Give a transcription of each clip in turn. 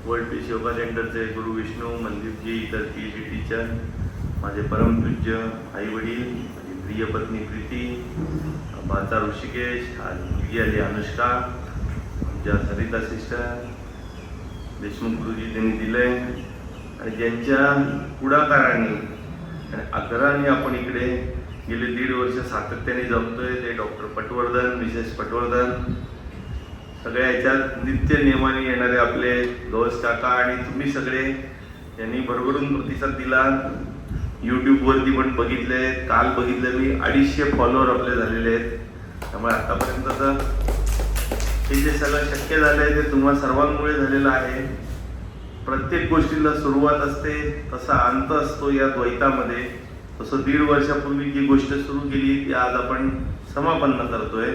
World peace yoga सेंटरचे गुरु विष्णू मनदीपजी, इतर PhD teacher, माझे परमपूज्य आई वडील, माझी प्रिय पत्नी प्रीती, भाचा ऋषिकेश, आज मुलगी आली अनुष्का, आमच्या सरिता सिस्टर, देशमुख गुरुजी त्यांनी दिले आणि ज्यांच्या पुढाकाराने आणि आग्रहाने आपण इकडे गेले 1.5 वर्ष सातत्याने जमतोय ते डॉक्टर पटवर्धन, मिसेस पटवर्धन, सगळ्या याच्यात नित्य नियमाने येणारे आपले गवस काका आणि तुम्ही सगळे यांनी भरभरून प्रतिसाद दिला. यूट्यूबवरती पण बघितले, काल बघितले मी 250 फॉलोअर आपले झालेले आहेत. त्यामुळे आतापर्यंत हे जे सगळं शक्य झालं आहे ते तुम्हा सर्वांमुळे झालेलं आहे. प्रत्येक गोष्टीला सुरुवात असते, तसा अंत असतो या द्वैतामध्ये. तसं 1.5 वर्षापूर्वी जी गोष्ट सुरू केली ती आज आपण समापन्न करतोय.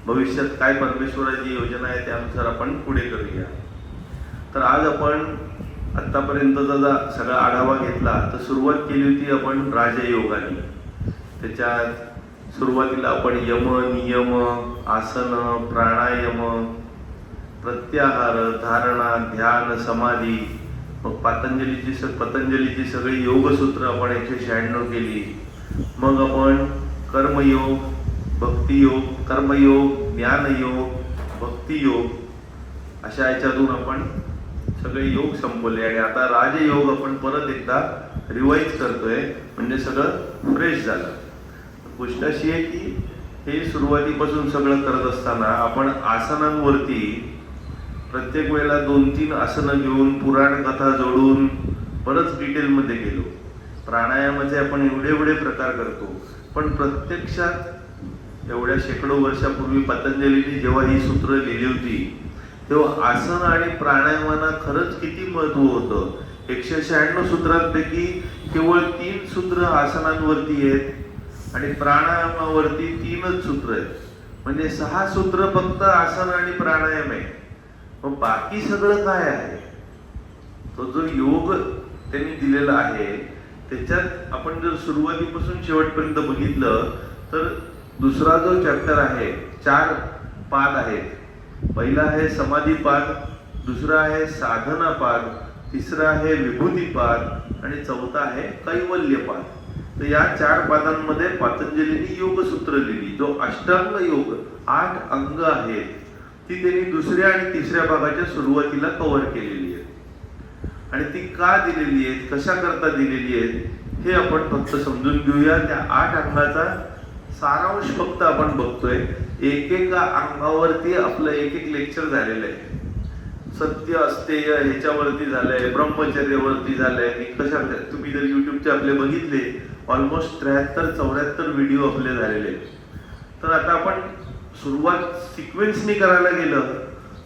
भविष्यात काय परमेश्वराची योजना आहे त्यानुसार आपण पुढे करूया. तर आज आपण आत्तापर्यंतचा सगळा आढावा घेतला तर सुरुवात केली होती आपण राजयोगाने. त्याच्यात सुरुवातीला आपण यम, नियम, आसन, प्राणायाम, प्रत्याहार, धारणा, ध्यान, समाधी, मग पतंजलीची सगळी योगसूत्र आपण 196 केली. मग आपण कर्मयोग, भक्तियोग, कर्मयोग, ज्ञानयोग, भक्तियोग अशा याच्यातून आपण सगळे योग संपवले आणि आता राजयोग आपण परत एकदा रिवाइज करतोय, म्हणजे सगळं फ्रेश झालं. गोष्ट अशी आहे की हे सुरुवातीपासून सगळं करत असताना आपण आसनांवरती प्रत्येक वेळेला 2-3 आसनं घेऊन पुराण कथा जोडून बरंच डिटेलमध्ये गेलो. प्राणायामाचे आपण एवढे प्रकार करतो, पण प्रत्यक्षात एवढ्या शेकडो वर्षापूर्वी पतंजलीने जेव्हा ही सूत्र लिहिली होती तेव्हा आसन आणि प्राणायामाला खरंच किती महत्व होतं. 196 सूत्रांपैकी केवळ 3 सूत्र आसनांवरती आहेत आणि प्राणायामावरती 3च सूत्र आहेत. म्हणजे 6 सूत्र फक्त आसन आणि प्राणायाम आहे. मग बाकी सगळं काय आहे? तो जो योग त्यांनी दिलेला आहे त्याच्यात आपण जर सुरुवातीपासून शेवटपर्यंत बघितलं तर दुसरा जो चॅप्टर आहे 4 पाद आहेत. पहिला आहे समाधीपाद, दुसरा आहे साधनापाद, तिसरा आहे विभूतीपाद आणि चौथा आहे कैवल्यपाद. तर या 4 पादांमध्ये पतंजलीने योगसूत्र लिहिली. जो अष्टांग योग 8 अंग आहेत ती त्यांनी दुसऱ्या आणि तिसऱ्या भागाच्या सुरुवातीला कव्हर केलेली आहे. आणि ती का दिलेली आहेत, कशा करता दिलेली आहेत हे आपण फक्त समजून घेऊया. त्या 8 अंगाचा सारांश फक्त आपण बघतोय. एकेका अंगावरती आपलं एक लेक्चर झालेलं आहे. सत्य अस्तेय ह्याच्यावरती झालंय, ब्रह्मचर्यावरती झालंय. कशा तुम्ही जर युट्यूबचे आपले बघितले ऑलमोस्ट 73-74 व्हिडिओ आपले झालेले आहेत. तर आता आपण सुरुवात सिक्वेन्सनी करायला गेलं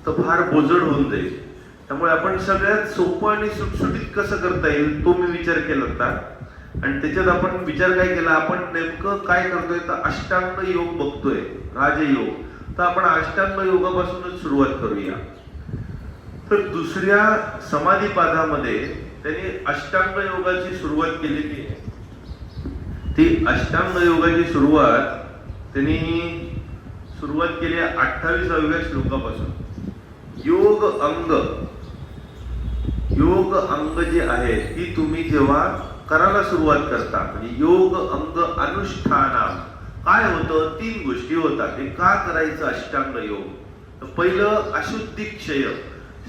तर फार बोजड होऊन जाईल. त्यामुळे आपण सगळ्यात सोपं आणि सुटसुटीत कसं करता येईल तो मी विचार केला होता. आणि त्याच्यात आपण विचार काय केला, आपण नेमकं काय करतोय तर अष्टांग योग बघतोय, राजयोग. तर आपण अष्टांग योगापासूनच सुरुवात करूया. तर दुसऱ्या समाधीपादामध्ये त्यांनी अष्टांग योगाची सुरुवात केलेली आहे. ती अष्टांग योगाची सुरुवात त्यांनी केली 28व्या श्लोकापासून. योग अंग जे आहे ती तुम्ही जेव्हा करायला सुरुवात करता म्हणजे योग अंग अनुष्ठान काय होतं, 3 गोष्टी होतात. ते का करायचं अष्टांग योग? तर पहिलं अशुद्धी क्षय,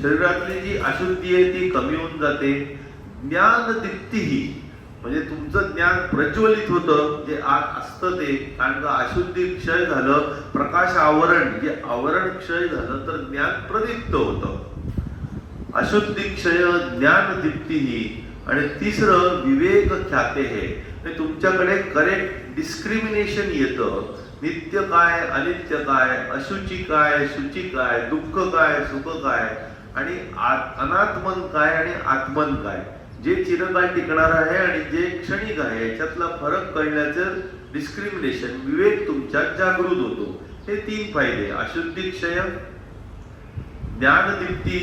शरीरातली जी अशुद्धी आहे ती कमी होऊन जाते. ज्ञान दीप्ती म्हणजे तुमचं ज्ञान प्रज्वलित होतं, जे आत असतं ते. कारण का अशुद्धी क्षय झालं, प्रकाश आवरण जे आवरण क्षय झालं तर ज्ञान प्रदीप्त होतं. अशुद्धी क्षय, ज्ञान दीप्ती. आणि तिसरं विवेक ख्याते हे तुमच्याकडे करेक्ट डिस्क्रिमिनेशन येतं. नित्य काय, अनित्य काय, अशुची काय, शुची काय, दुःख काय, सुख काय आणि अनात्मन काय आणि आत्मन काय, जे चिरकाल टिकणार आहे आणि जे क्षणिक आहे याच्यातला फरक कळण्याचं डिस्क्रिमिनेशन, विवेक तुमच्यात जागृत होतो. हे 3 फायदे, अशुद्धी क्षय, ज्ञानदीप्ती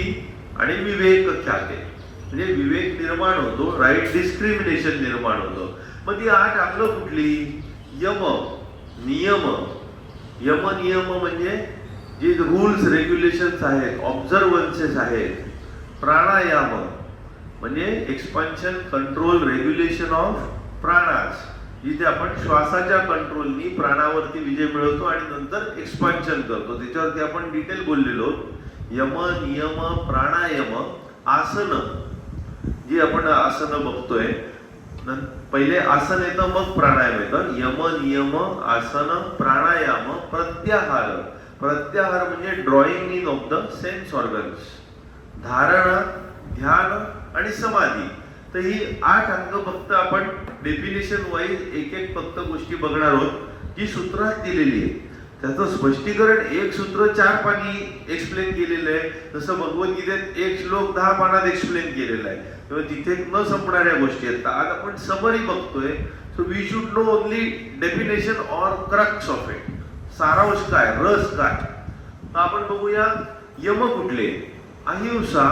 आणि विवेक ख्याते. म्हणजे विवेक निर्माण होतो, राईट डिस्क्रिमिनेशन निर्माण होतं. मग ती 8 अंग कुठली? यम, नियम. यम नियम म्हणजे जे रूल्स रेग्युलेशन्स आहेत, ऑब्झर्वन्सेस आहेत प्राणायाम म्हणजे एक्सपान्शन, कंट्रोल, रेग्युलेशन ऑफ प्राणास, जिथे आपण श्वासाच्या कंट्रोलनी प्राणावरती विजय मिळवतो आणि नंतर एक्सपान्शन करतो. त्याच्यावरती आपण डिटेल बोललेलो. यम, नियम, प्राणायाम, आसन, जी आपण आसन बघतोय. पहिले आसन येतं, मग प्राणायाम येतं. यम, नियम, आसन, प्राणायाम, प्रत्याहार. प्रत्याहार म्हणजे drawing in of the sense organs. धारणा, ध्यान आणि समाधी. तर ही 8 अंग फक्त आपण डेफिनेशन वाईज एक एक फक्त गोष्टी बघणार आहोत, जी सूत्रात दिलेली आहे. त्याचं स्पष्टीकरण एक सूत्र 4 पानी एक्सप्लेन केलेलं आहे. जसं भगवद्गीतेत एक श्लोक 10 पानात एक्सप्लेन केलेला आहे. तेव्हा तिथे न संपणाऱ्या गोष्टी आहेत. आज आपण समरी बघतोय. So we should know only definition or crux of it. सारांश काय, रस काय. तर आपण बघूया यम कुठले. अहिंसा,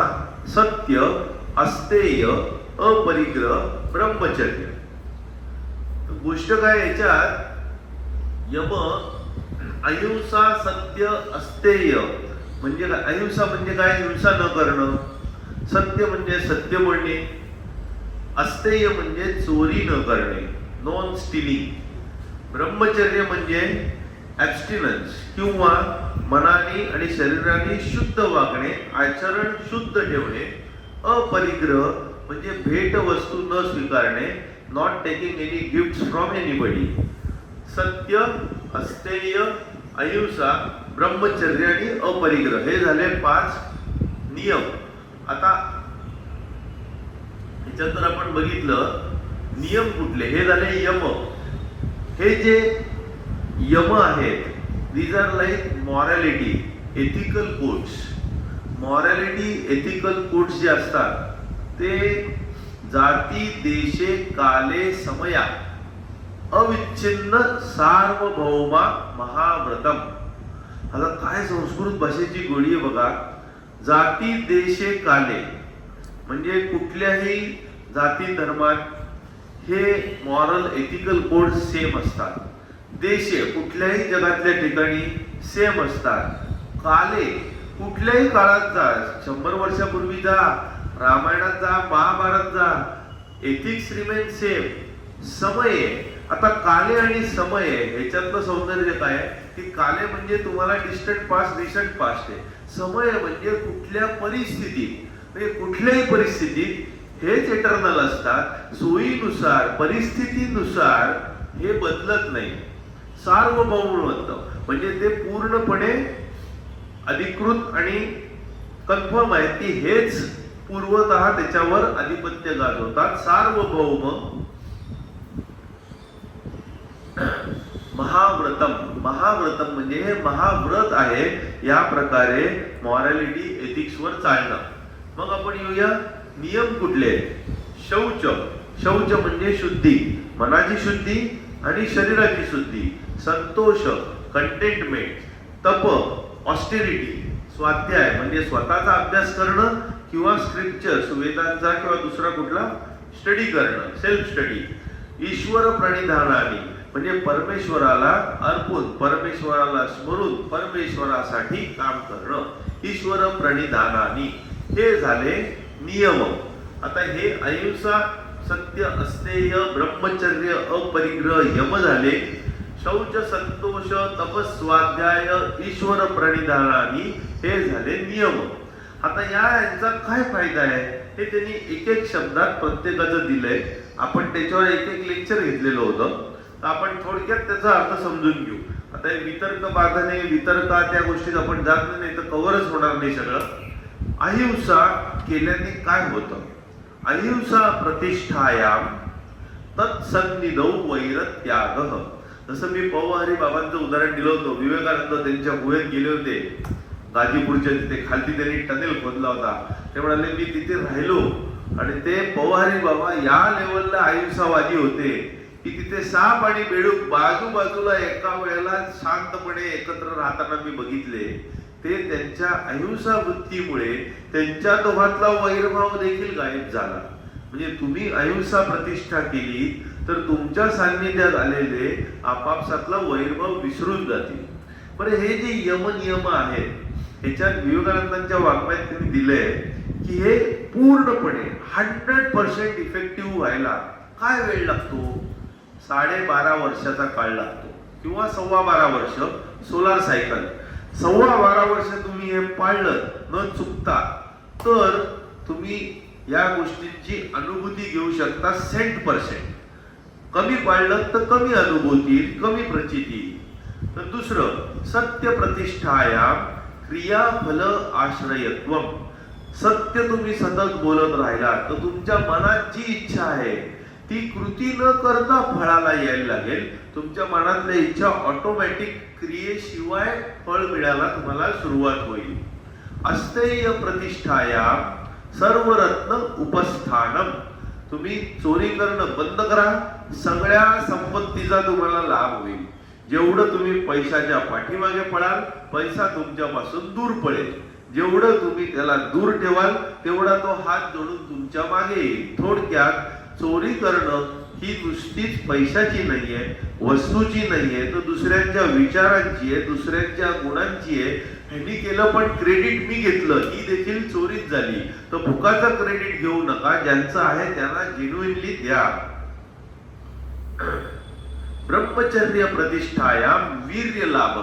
सत्य, अस्तेय, अपरिग्रह, ब्रह्मचर्य. गोष्ट काय याच्यात, यम, अहिंसा, सत्य, अस्तेय म्हणजे काय. अहिंसा म्हणजे काय, हिंसा न करणं. सत्य म्हणजे सत्य बोलणे. अस्तेय म्हणजे चोरी न करणे, नॉन स्टिलिंग. ब्रह्मचर्य म्हणजे ॲब्स्टिनन्स किंवा मनाने आणि शरीराने शुद्ध वागणे, आचरण शुद्ध ठेवणे. अपरिग्रह म्हणजे भेट वस्तू न स्वीकारणे, not taking any gifts from anybody. सत्य, अस्तेय, अहिंसा, ब्रह्मचर्य आणि अपरिग्रह हे झाले 5 नियम. आता ह्याच्यात जर आपण बघितलं नियम कुठले, हे झाले यम. हे जे यम आहेत, these are like morality, ethical codes. Morality, ethical codes जे असतात ते जाती, देशे, काले, समया, अविच्छिन्न सार्वभौमा महाव्रतम. आता काय संस्कृत भाषेची गोडी आहे बघा. जाती, देशे, काले म्हणजे कुठल्याही जाती धर्मात हे मॉरल एथिकल कोड सेम असतात. देशे कुठल्याही जगातल्या ठिकाणी सेम असतात. काले कुठल्याही काळात जा, 100 वर्षापूर्वी जा, रामायणात जा, महाभारत जा, एथिक्स रिमेन सेम. समय, आता काले आणि समय ह्याच्यातलं सौंदर्य काय आहे की काले म्हणजे तुम्हाला डिस्टंट पास्ट, रिसेंट पास्ट आहे. समय म्हणजे कुठल्या परिस्थितीत, म्हणजे कुठल्याही परिस्थितीत हेच इटर्नल असतात. सोयीनुसार, परिस्थितीनुसार हे बदलत नाही. सार्वभौमत्व म्हणजे ते पूर्णपणे अधिकृत आणि कन्फर्म आहे की हेच पूर्वतः त्याच्यावर आधिपत्य गाजवतात. सार्वभौम. महाव्रतम, महाव्रतम म्हणजे हे महाव्रत आहे. या प्रकारे मॉरॅलिटी, एथिक्सवर चालणं. मग आपण येऊया नियम कुठले. शौच, शौच म्हणजे शुद्धी, मनाची शुद्धी आणि शरीराची शुद्धी. संतोष, कंटेंटमेंट. तप, ऑस्टेरिटी, स्वाध्याय म्हणजे स्वतःचा अभ्यास करणं किंवा स्क्रिप्चर्स, वेदांचा किंवा दुसरा कुठला स्टडी करणं, सेल्फ स्टडी. ईश्वर प्रणिधानाने म्हणजे परमेश्वराला अर्पून, परमेश्वराला स्मरून, परमेश्वरासाठी काम करणं. ईश्वर प्रणिधानाने हे झाले नियम. आता हे अहिंसा, सत्य, अस्तेय, ब्रह्मचर्य, अपरिग्रह यम झाले. शौच, संतोष, तपस्वाध्याय, ईश्वर प्रणिधानाने हे झाले नियम. आता यांचा काय फायदा आहे हे त्यांनी एक एक शब्दात प्रत्येकाचं दिलंय. आपण त्याच्यावर एक एक लेक्चर घेतलेलं होतं. तर आपण थोडक्यात त्याचा अर्थ समजून घेऊ. आता वितर्क बाधाने, वितर्का त्या गोष्टीत आपण जात नाही तर कव्हरच होणार नाही सगळं. अहिंसा केल्याने काय होतं. अहिंसा प्रतिष्ठायाम तत्सन्निधौ वैरत्यागः. जसं मी पौवारी बाबांचं उदाहरण दिलं होतं. विवेकानंद त्यांच्या गुहेत गेले होते गाजीपूरच्या तिथे. खालती त्यांनी टनेल खोदला होता. ते म्हणाले मी तिथे राहिलो आणि ते पौवारी बाबा या लेवलला अहिंसावादी होते की तिथे साप आणि बेडूक बाजूबाजूला एका वेळेला शांतपणे एकत्र राहताना मी बघितले. ते त्यांच्या अहिंसा वृत्तीमुळे त्यांच्या दोघातला वैरभाव देखील गायब झाला. म्हणजे तुम्ही अहिंसा प्रतिष्ठा केली तर तुमच्या सान्निध्यात आलेले आपापसातला वैरभाव विसरून जातील. बरं, हे जे यम नियम आहेत ह्याच्यात विवेकानंदांच्या वाङ्मयात त्यांनी दिलंय की की हे पूर्णपणे 100% इफेक्टिव्ह व्हायला काय वेळ लागतो? 12.5 वर्षाचा काळ लागतो किंवा 12.25 वर्ष सोलार सायकल. 12.25 वर्ष तुम्ही हे पाळलं न चुकता तर तुम्ही या गोष्टींची अनुभूती घेऊ शकता 100%. कमी पाळलं तर कमी अनुभूती, कमी प्रचिती. तर दुसरं, सत्य प्रतिष्ठाया क्रियाफल आश्रयत्वम. सत्य तुम्ही सतत बोलत राहिला तर तुमच्या मनात जी इच्छा आहे ती कृती न करता फळाला यायला लागेल. तुमच्या मनातल्या इच्छा ऑटोमॅटिक क्रियेशिवाय फळ मिळायला तुम्हाला सुरुवात होईल. अस्तेय प्रतिष्ठाया सर्वरत्न उपस्थानम. तुम्ही चोरी करणं बंद करा, सगळ्या संपत्तीचा तुम्हाला लाभ होईल. जेवढं तुम्ही पैशाच्या पाठीमागे पळाल पैसा तुमच्यापासून दूर पळेल. जेवढं तुम्ही त्याला दूर ठेवाल तेवढा तो हात जोडून तुमच्या मागे येईल. थोडक्यात चोरी करणं ही नुसतीच पैशाची नाहीये, वस्तूची नाहीये, तर दुसऱ्यांच्या विचारांची आहे, दुसऱ्यांच्या गुणांची आहे. ह्यांनी केलं पण क्रेडिट मी घेतलं ही देखील चोरीच झाली. तर फुकाचं क्रेडिट घेऊ नका, ज्यांचं आहे त्यांना जेन्युइनली द्या. ब्रह्मचर्य प्रतिष्ठाया वीर्य लाभ.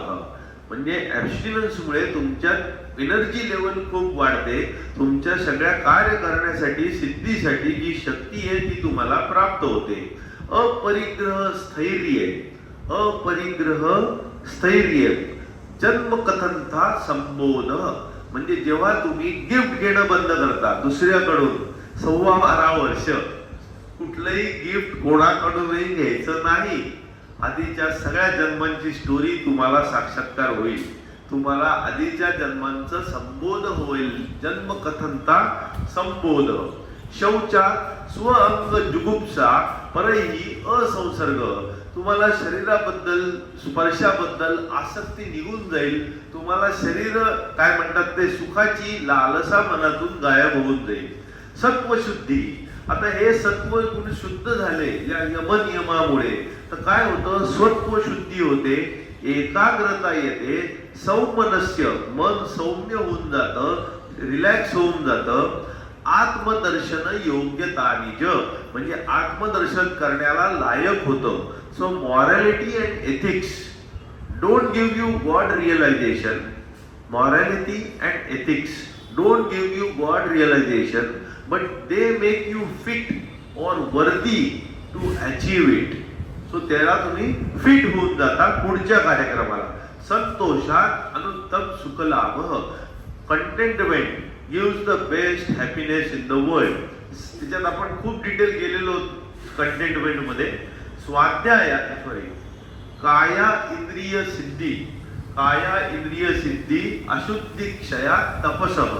म्हणजे ऍब्स्टिनन्स मुळे तुमच्यात एनर्जी लेवल खूप वाढते. तुमच्या सगळ्या कार्य करण्यासाठी, सिद्धीसाठी जी शक्ती आहे ती तुम्हाला प्राप्त होते. अपरिग्रह स्थैर्य. अपरिग्रह स्थैर्य जन्मकथनथा संबोध. म्हणजे जेव्हा तुम्ही गिफ्ट घेणं बंद करता दुसऱ्याकडून 12.25 वर्ष कुठलंही गिफ्ट कोणाकडूनही घ्यायचं नाही. आधीच्या सगळ्या जन्मांची स्टोरी तुम्हाला साक्षात्कार होईल. तुम्हाला आधीच्या जन्मांचं संबोध होईल. जन्मकथनता संबोध. शौचा स्वअंग जुगुप्सा परही असंसर्ग. तुम्हाला शरीराबद्दल, स्पर्शाबद्दल आसक्ती निघून जाईल. तुम्हाला शरीर काय म्हणतात ते सुखाची लालसा मनातून गायब होऊन जाईल. सत्वशुद्धी. आता हे सत्व गुण शुद्ध झाले या यमनियमामुळे तर काय होतं? सत्व शुद्धी होते, एकाग्रता येते, सौमनस्य मन सौम्य होऊन जातं, रिलॅक्स होऊन जातं. आत्मदर्शन योग्यता निज. म्हणजे आत्मदर्शन करण्याला लायक होतं. So morality and ethics don't give you God realization. Morality and ethics don't give you God realization but they make you fit or worthy to achieve it. So त्याला तुम्ही फिट होऊन जाता पुढच्या कार्यक्रमाला. संतोषात अनुत्तम सुख लाभ. Contentment gives the best happiness in the world. त्याच्यात आपण खूप डिटेल गेलेलो कंटेंटमेंट मध्ये. काया इंद्रिय सिद्धी. काया इंद्रिय सिद्धी अशुद्धी क्षया तपसः.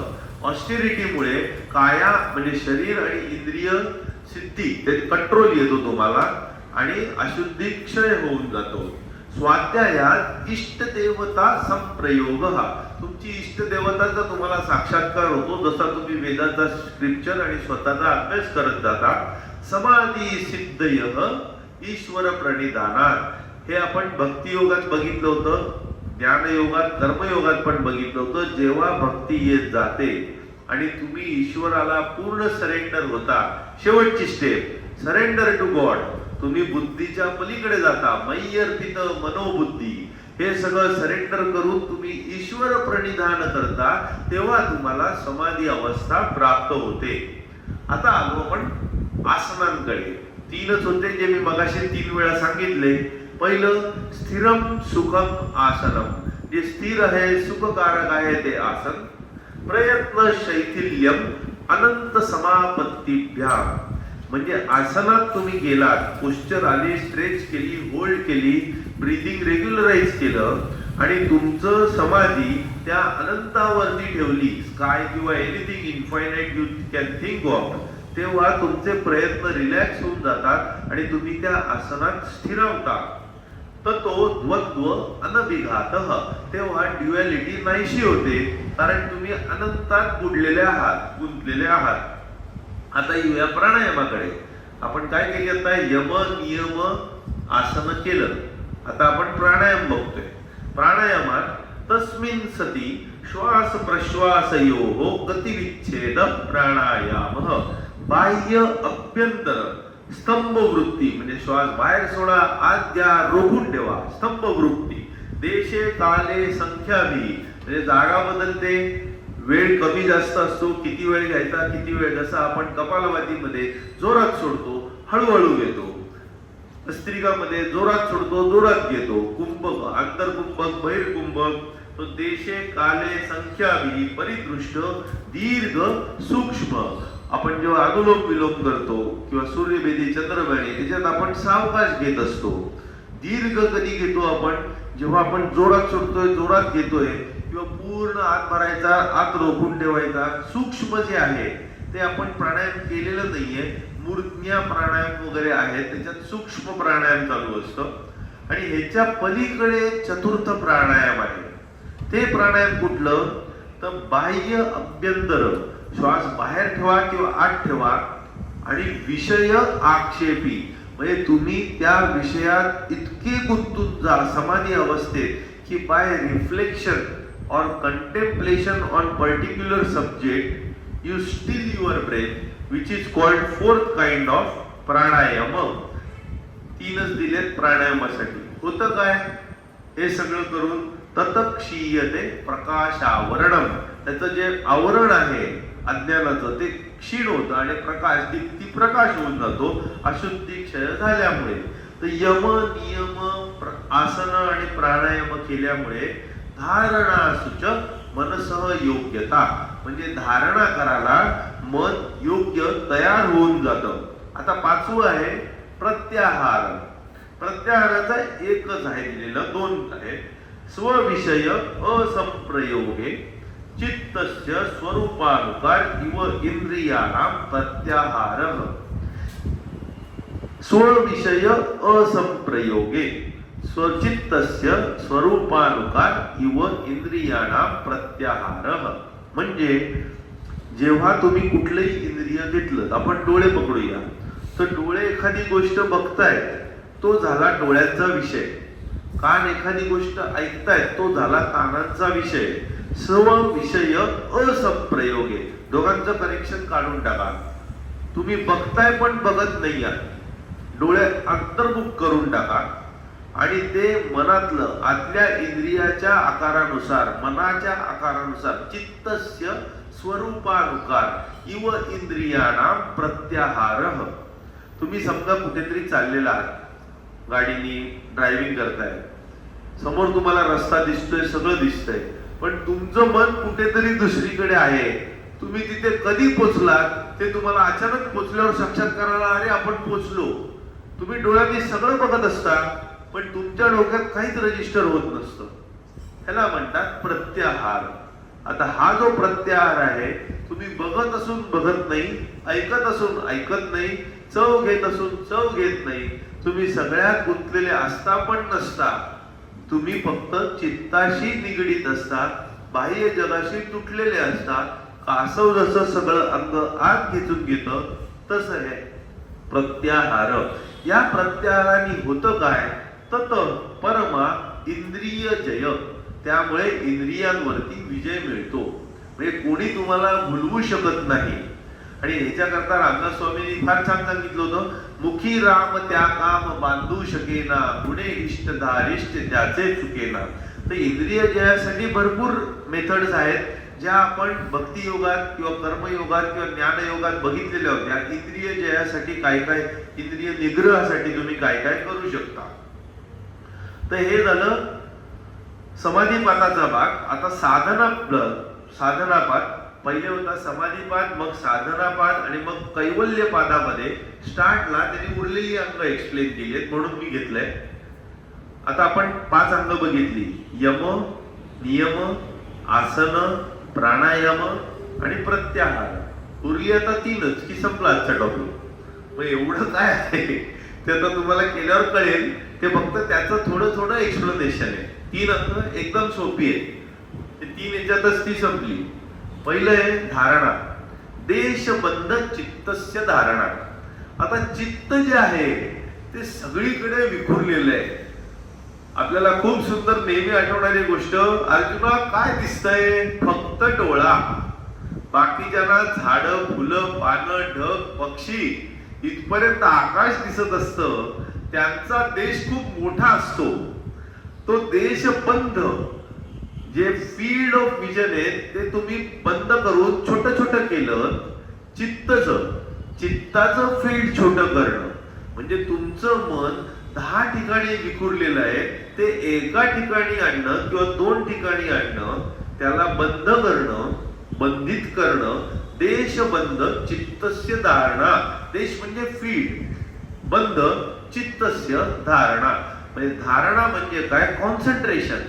ऑस्टेरिटीमुळे काया म्हणजे शरीर आणि इंद्रिय सिद्धी ते कंट्रोल येतो तुम्हाला आणि अशुद्धी क्षय होऊन जातो. स्वाध्यायात इष्टदेवता संप्रयोग. तुमची इष्टदेवताचा तुम्हाला साक्षात्कार होतो जसा तुम्ही वेदांचा स्क्रिप्चर आणि स्वतःचा अभ्यास करत जाता. समाधी सिद्धय ईश्वर प्रणिधानात. हे आपण भक्ती योगात बघितलं होतं, ज्ञानयोगात, कर्मयोगात पण बघितलं होतं. जेव्हा भक्ती येत जाते आणि तुम्ही ईश्वराला पूर्ण सरेंडर होता, शेवटची स्टेप सरेंडर टू गॉड. तुम्ही बुद्धीच्या पलीकडे जाता. मयी अर्पित मनोबुद्धी हे सगळं सरेंडर करून तुम्ही ईश्वर प्रणिधान करता, तेव्हा तुम्हाला समाधी अवस्था प्राप्त होते. आता आलो आपण आसनांकडे. 3च होते जे मी मगाशी 3 वेळा सांगितले. पहिलं स्थिरम सुखम आसनम. जे स्थिर आहे, सुखकारक आहे ते आसन. प्रयत्न शैथिल्यम अनंत समापत्तीभ्याम. म्हणजे आसनात तुम्ही गेलात, पोश्चर आली, स्ट्रेच केली, होल्ड केली, ब्रीदिंग रेग्युलराइज केलं आणि तुमचं समाधी त्या अनंतावरती ठेवली, स्काय किंवा anything infinite you can think of, तेव्हा तुमचे प्रयत्न रिलॅक्स होऊन जातात आणि तुम्ही त्या आसनात स्थिरावता. तर तो द्वंद्व अनभिघात. तेव्हा ड्युअलिटी नाहीशी होते कारण तुम्ही अनंतात बुडलेले आहात, गुंतलेले आहात. आता येऊया प्राणायामाकडे. आपण काय केली आता? यम नियम आसन केलं. आता आपण प्राणायाम बघतोय. प्राणायामात तस्मिन सती श्वास प्रश्वासयोः गतिविच्छेद प्राणायाम बाह्य अभ्यंतर स्तंभ वृत्ती म्हणजे श्वास बाहेर सोडा आत द्या रोखून ठेवा स्तंभ वृत्ती देशे काले संख्याभी म्हणजे जागा बदलते वेळ कमी जास्त असतो किती वेळ घ्यायचा किती वेळ जसं आपण कपालभातीमध्ये जोरात सोडतो हळूहळू घेतो भस्त्रिकामध्ये जोरात सोडतो जोरात घेतो कुंभक आंतरकुंभक बहिर्कुंभक तो देशे काले संख्याभी परिदृष्ट दीर्घ सूक्ष्म आपण जेव्हा अनुलोम विलोम करतो किंवा सूर्यभेदी चंद्रभेदी त्याच्यात आपण सावकाश घेत असतो दीर्घ कधी घेतो आपण जेव्हा आपण जोरात सोडतोय जोरात घेतोय किंवा पूर्ण आत भरायचा आत रोखून ठेवायचा सूक्ष्म जे आहे ते आपण प्राणायाम केलेलं नाहीये मूर्ध्य प्राणायाम वगैरे आहेत त्याच्यात सूक्ष्म प्राणायाम चालू असतं आणि ह्याच्या पलीकडे चतुर्थ प्राणायाम आहे ते प्राणायाम कुठलं तर बाह्य अभ्यंतर श्वास बाहेर ठेवा किंवा आत ठेवा आणि विषय आक्षेपी म्हणजे तुम्ही त्या विषयात इतके गुंतून जा समाधी अवस्थेत की bye reflection or contemplation on particular subject you still your breath which is called fourth kind of pranayam तीनच दिलेत प्राणायामासाठी होतं काय हे सगळं करून ततक्षीयते प्रकाशावरणम त्याचं जे आवरण आहे अज्ञानाचं ते क्षीण होतं आणि प्रकाश ती प्रकाश होऊन जातो अशुद्धी क्षय झाल्यामुळे तर यम नियम आसन आणि प्राणायाम केल्यामुळे धारणा सूच मनसह योग्यता म्हणजे धारणा करायला मन योग्य तयार होऊन जातं आता पाचवं आहे प्रत्याहार प्रत्याहाराचा एकच आहे दिलेलं दोन आहे स्वविषय असंप्रयोगे चित्तस्य स्वरूपानुसार इव इंद्रियाणां प्रत्याहारः स्वविषय असंप्रयोगे स्वचित्तस्य स्वरूपानुसार इव इंद्रियाणां प्रत्याहारः म्हणजे जेव्हा तुम्ही कुठलंही इंद्रिय घेतलं आपण डोळे पकडूया तर डोळे एखादी गोष्ट बघतायत तो झाला डोळ्यांचा विषय कान एखादी गोष्ट ऐकतायत तो झाला कानांचा विषय स्वविषय असंप्रयोगे दोघांचं कनेक्शन काढून टाका तुम्ही बघताय पण बघत नाही आहात डोळे अंतर्मुख करून टाका आणि ते मनातलं आतल्या इंद्रियाच्या आकारानुसार मनाच्या आकारानुसार चित्तस्य स्वरूपानुसार इव इंद्रियाणां प्रत्याहारः तुम्ही समजा कुठेतरी चाललेला आहात गाडीनी ड्रायव्हिंग करताय समोर तुम्हाला रस्ता दिसतोय सगळं दिसतंय पण तुमचं मन कुठेतरी दुसरीकडे आहे तुम्ही तिथे कधी पोचलात ते तुम्हाला अचानक पोचल्यावर साक्षात्काराला अरे आपण पोचलो तुम्ही डोळ्यांनी सगळं बघत असता पण तुमच्या डोक्यात काहीच रजिस्टर होत नसतं ह्याला म्हणतात प्रत्याहार आता हा जो प्रत्याहार आहे तुम्ही बघत असून बघत नाही ऐकत असून ऐकत नाही चव घेत असून चव घेत नाही तुम्ही सगळ्यात गुंतलेले असता पण नसता तुम्ही फक्त चित्ताशी निगडीत असतात बाह्य जगाशी तुटलेले असतात कासव जसं सगळं अंग आत खेचून घेतं तसं हे प्रत्याहार या प्रत्याहाराने होतं काय तत परमा इंद्रिय जय त्यामुळे इंद्रियांवरती विजय मिळतो म्हणजे कोणी तुम्हाला भुलवू शकत नाही आणि ह्याच्याकरता रामदास स्वामींनी फार छान सांगितलं होतं मुखी राम त्या काम बांधू शकेना गुणे इष्ट धारिष्ट त्याचे चुकेना तर इंद्रिय जयासाठी भरपूर मेथड्स आहेत ज्या आपण भक्ती योगात किंवा कर्मयोगात किंवा ज्ञान योगात बघितलेल्या होत्या इंद्रिय जयासाठी काय काय इंद्रिय निग्रहासाठी तुम्ही काय काय करू शकता तर हे झालं समाधीपादाचा भाग आता साधनापाद पहिले होता समाधीपाद मग साधनापाद आणि मग कैवल्यपादामध्ये स्टार्टला त्यांनी उरलेली अंग एक्सप्लेन केली म्हणून मी घेतलंय आता आपण 5 अंग बघितली यम नियम आसन प्राणायाम आणि प्रत्याहार उरली आता 3च की संपला आजचा टॉपिक मग एवढं काय आहे ते आता तुम्हाला केल्यावर कळेल ते फक्त त्याचं थोडं एक्सप्लेनेशन आहे 3 अंग एकदम सोपी आहे ते 3 याच्यातच ती संपली पहिलं आहे धारणा देशबंध चित्तस्य धारणा आता चित्त जे आहे ते सगळीकडे विखुरलेलं आहे आपल्याला खूप सुंदर नेहमी आठवणारी गोष्ट, अर्जुना काय दिसतंय? फक्त डोळा. बाकीच्यांना झाडं, फुलं, पानं, ढग, पक्षी इथपर्यंत आकाश दिसत असतं. त्यांचा देश खूप मोठा असतो. तो देश बंद, जे फील्ड ऑफ विजन आहे ते तुम्ही बंद करून छोटं छोटं केलं. चित्ताचं फील्ड छोटं करणं म्हणजे तुमचं मन 10 ठिकाणी विखुरलेलं आहे, ते एका ठिकाणी आणणं किंवा 2 ठिकाणी आणणं, त्याला बंद करणं, बंधित करणं. देश बंद चित्तस्य धारणा. देश म्हणजे फील्ड, बंद चित्तस्य धारणा. म्हणजे धारणा म्हणजे काय? कॉन्सन्ट्रेशन.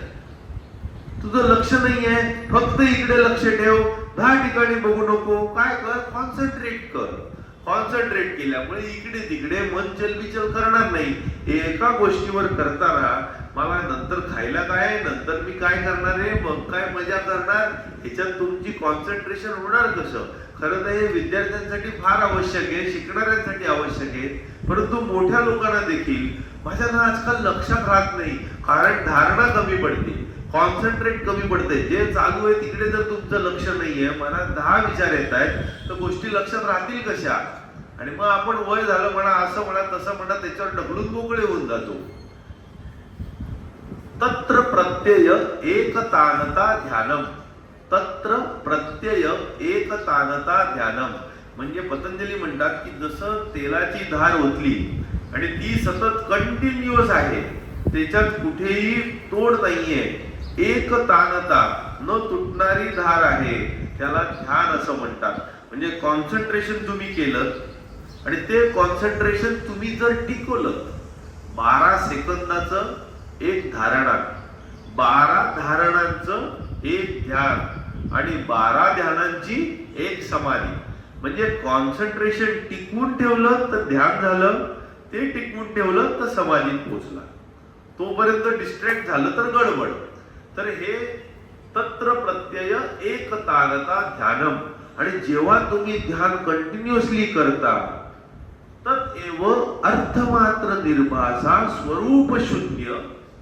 तुझं लक्ष नाहीये, फक्त इकडे लक्ष ठेव, 10 ठिकाणी बघू नको. काय कर? कॉन्सन्ट्रेट कर. कॉन्सन्ट्रेट केल्यामुळे इकडे तिकडे मन चलबिचल करणार नाही. एका गोष्टीवर करताना मला नंतर खायला काय, नंतर मी काय करणार आहे, मग काय मजा करणार, ह्याच्यात तुमची कॉन्सन्ट्रेशन होणार कसं? खरं तर हे विद्यार्थ्यांसाठी फार आवश्यक आहे, शिकणाऱ्यांसाठी आवश्यक आहे. परंतु मोठ्या लोकांना देखील माझ्या आजकाल लक्षात राहत नाही, कारण धारणा कमी पडते, कॉन्सन्ट्रेट कमी पडते. जे चालू आहे तिकडे जर तुमचं लक्ष नाहीये, मला 10 विचार येत आहेत, तर गोष्टी लक्षात राहतील कशा? आणि मग आपण वय झालं म्हणा, असं म्हणा, तसं म्हणा, त्याच्यावर ढकलून मोकळे होऊन जातो. तत्र प्रत्यय एकतानता ध्यानम. तत्र प्रत्यय एकतानता ध्यानम म्हणजे पतंजली म्हणतात की जसं तेलाची धार ओतली आणि ती सतत कंटिन्युअस आहे, त्याच्यात कुठेही तोड नाहीये, एकतानता, न तुटणारी धार आहे, त्याला ध्यान असं म्हणतात. म्हणजे कॉन्सन्ट्रेशन तुम्ही केलं आणि ते कॉन्सन्ट्रेशन तुम्ही जर टिकवलं, 12 सेकंदाचं एक धारणा, 12 धारणांचं एक ध्यान आणि 12 ध्यानांची एक समाधी. म्हणजे कॉन्सन्ट्रेशन टिकवून ठेवलं तर ध्यान झालं, ते टिकवून ठेवलं तर समाधीत पोहोचला. तोपर्यंत डिस्ट्रॅक्ट झालं तर गडबड. तर हे तत्र प्रत्यय एकतानता ध्यानम. आणि जेव्हा तुम्ही ध्यान कंटिन्युअसली करता, तत एव अर्थमात्र निर्भासा स्वरूप शून्य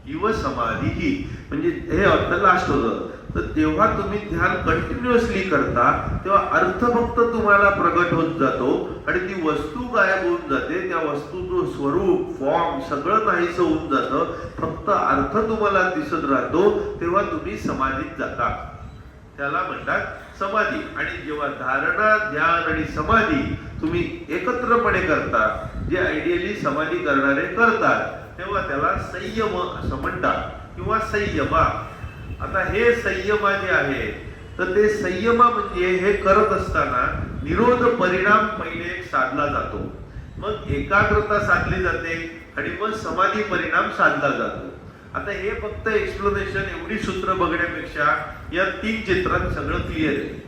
इव समाधी. म्हणजे हे लास्ट होतं. तर तेव्हा तुम्ही ध्यान कंटिन्युअसली करता तेव्हा अर्थ फक्त तुम्हाला प्रगट होत जातो आणि ती वस्तू गायब होऊन जाते. त्या वस्तूचं स्वरूप, फॉर्म सगळं नाहीसं होऊन जातं. फक्त अर्थ तुम्हाला दिसत राहतो. तेव्हा तुम्ही समाधीत जाता, त्याला म्हणतात समाधी. आणि जेव्हा धारणा, ध्यान आणि समाधी तुम्ही एकत्रपणे करता, जे आयडियली समाधी करणारे करतात, तेव्हा त्याला संयम असं म्हणतात किंवा संयमा. आता हे संयमा जे आहे, तर ते संयमा म्हणजे हे करत असताना निरोध परिणाम पहिले एक साधला जातो, मग एकाग्रता साधली जाते आणि मग समाधी परिणाम साधला जातो. आता हे फक्त एक्सप्लेनेशन, एवढी सूत्र बघण्यापेक्षा या 3 चित्रात सगळं क्लिअर आहे.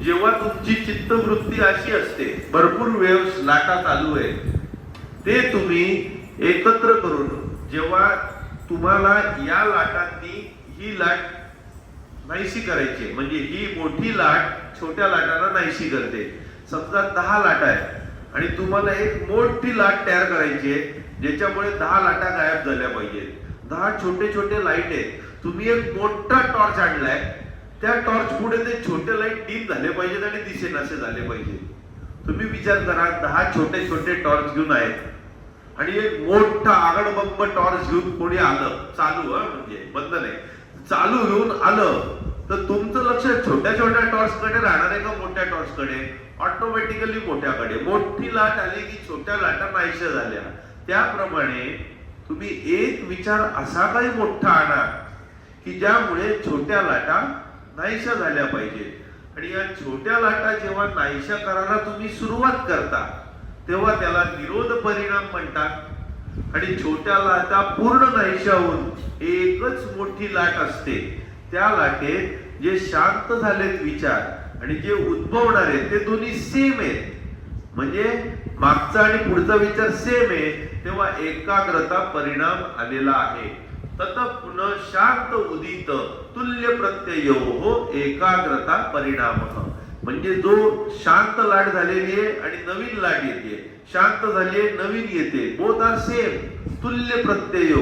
जेव्हा तुमची चित्तवृत्ती अशी असते, भरपूर वेव्स, लाटा चालू आहे, ते तुम्ही एकत्र करून, जेव्हा तुम्हाला या लाटांनी ही लाट नाहीशी करायची, म्हणजे ही मोठी लाट छोट्या लाटांना नाहीशी करते. समजा 10 लाटा आहेत आणि तुम्हाला एक मोठी लाट तयार करायची आहे, ज्याच्यामुळे 10 लाटा गायब झाल्या पाहिजेत. 10 छोटे छोटे लाईट आहेत. तुम्ही एक मोठा टॉर्च आणलाय, त्या टॉर्च पुढे ते छोटे लाईट डीप झाले पाहिजेत आणि दिसेनासे झाले पाहिजे. तुम्ही विचार करा, 10 छोटे छोटे टॉर्च घेऊन आहेत आणि एक मोठा आगडबंब टॉर्च घेऊन कोणी आलं, चालू म्हणजे बंद नाही, चालू घेऊन आलं, तर तुमचं लक्ष छोट्या छोट्या टॉर्च कडे राहणार आहे का मोठ्या टॉर्च कडे? ऑटोमॅटिकली मोठ्याकडे. मोठी लाट आली की छोट्या लाटा नाहीशा झाल्या. त्याप्रमाणे तुम्ही एक विचार असा काही मोठा आणा की ज्यामुळे छोट्या लाटा नाहीशा झाल्या पाहिजे. आणि या छोट्या लाटा जेव्हा नाहीशा करायला तुम्ही सुरुवात करता, तेव्हा त्याला निरोध परिणाम म्हणतात. आणि छोट्या लाटा पूर्ण नाहीशा होऊन एकच मोठी लाट असते. त्या लाटेत जे शांत झालेत विचार आणि जे उद्भवणार आहेत ते दोन्ही सेम आहेत, म्हणजे मागचा आणि पुढचा विचार सेम आहे. तेव्हा एकाग्रता परिणाम आलेला आहे. तत पुनः शांत उदित तुल्य प्रत्ययो एकाग्रता परिणाम. म्हणजे जो शांत लाट झालेली आहे आणि नवीन लाट येते, शांत झाली नवीन येते, बोथ आर सेम, तुल्य प्रत्ययो